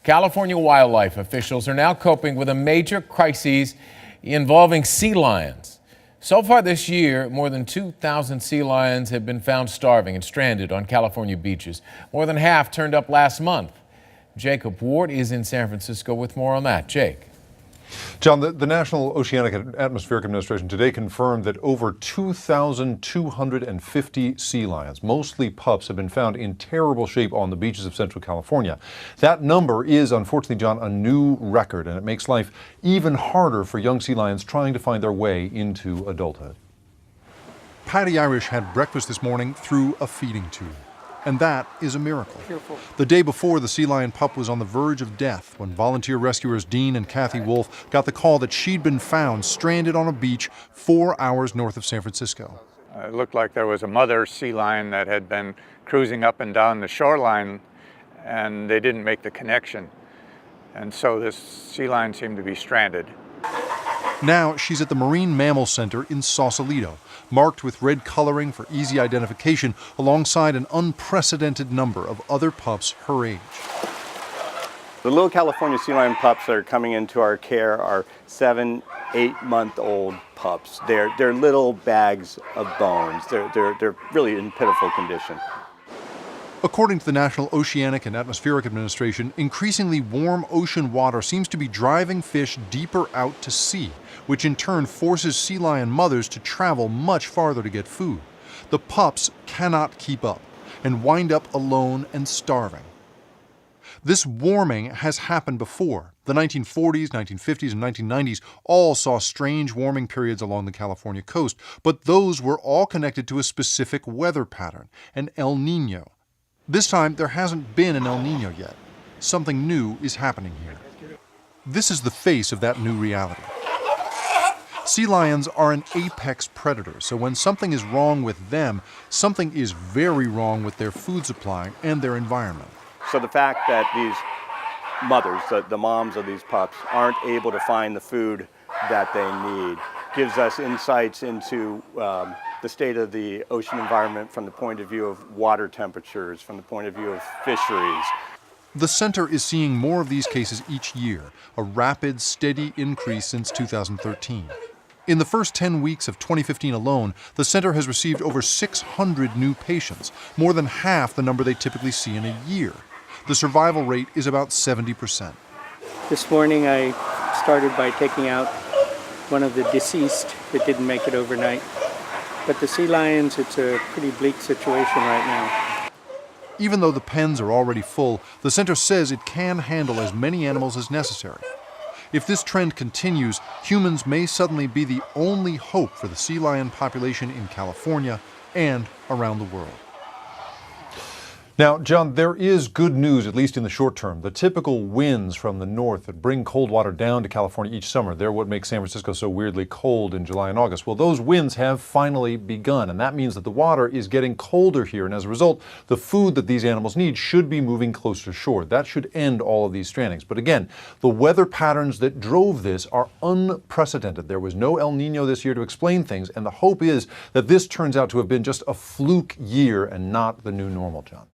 California wildlife officials are now coping with a major crisis involving sea lions. So far this year, more than 2,000 sea lions have been found starving and stranded on California beaches. More than half turned up last month. Jacob Ward is in San Francisco with more on that. Jake. John, the National Oceanic and Atmospheric Administration today confirmed that over 2,250 sea lions, mostly pups, have been found in terrible shape on the beaches of Central California. That number is, unfortunately, John, a new record, and it makes life even harder for young sea lions trying to find their way into adulthood. Patty Irish had breakfast this morning through a feeding tube. And that is a miracle. Careful. The day before, the sea lion pup was on the verge of death when volunteer rescuers Dean and Kathy Wolf got the call that she'd been found stranded on a beach 4 hours north of San Francisco. It looked like there was a mother sea lion that had been cruising up and down the shoreline, and they didn't make the connection. And so this sea lion seemed to be stranded. Now she's at the Marine Mammal Center in Sausalito, marked with red coloring for easy identification, alongside an unprecedented number of other pups her age. The little California sea lion pups that are coming into our care are 7, 8-month-old pups. They're little bags of bones. They're really in pitiful condition. According to the National Oceanic and Atmospheric Administration, increasingly warm ocean water seems to be driving fish deeper out to sea, which in turn forces sea lion mothers to travel much farther to get food. The pups cannot keep up and wind up alone and starving. This warming has happened before. The 1940s, 1950s, and 1990s all saw strange warming periods along the California coast, but those were all connected to a specific weather pattern, an El Niño. This time, there hasn't been an El Niño yet. Something new is happening here. This is the face of that new reality. Sea lions are an apex predator, so when something is wrong with them, something is very wrong with their food supply and their environment. So the fact that these mothers, the moms of these pups, aren't able to find the food that they need gives us insights into the state of the ocean environment from the point of view of water temperatures, from the point of view of fisheries. The center is seeing more of these cases each year, a rapid, steady increase since 2013. In the first 10 weeks of 2015 alone, the center has received over 600 new patients, more than half the number they typically see in a year. The survival rate is about 70%. This morning I started by taking out one of the deceased that didn't make it overnight. But the sea lions, it's a pretty bleak situation right now. Even though the pens are already full, the center says it can handle as many animals as necessary. If this trend continues, humans may suddenly be the only hope for the sea lion population in California and around the world. Now, John, there is good news, at least in the short term. The typical winds from the north that bring cold water down to California each summer, they're what makes San Francisco so weirdly cold in July and August. Well, those winds have finally begun, and that means that the water is getting colder here, and as a result, the food that these animals need should be moving closer to shore. That should end all of these strandings. But again, the weather patterns that drove this are unprecedented. There was no El Niño this year to explain things, and the hope is that this turns out to have been just a fluke year and not the new normal, John.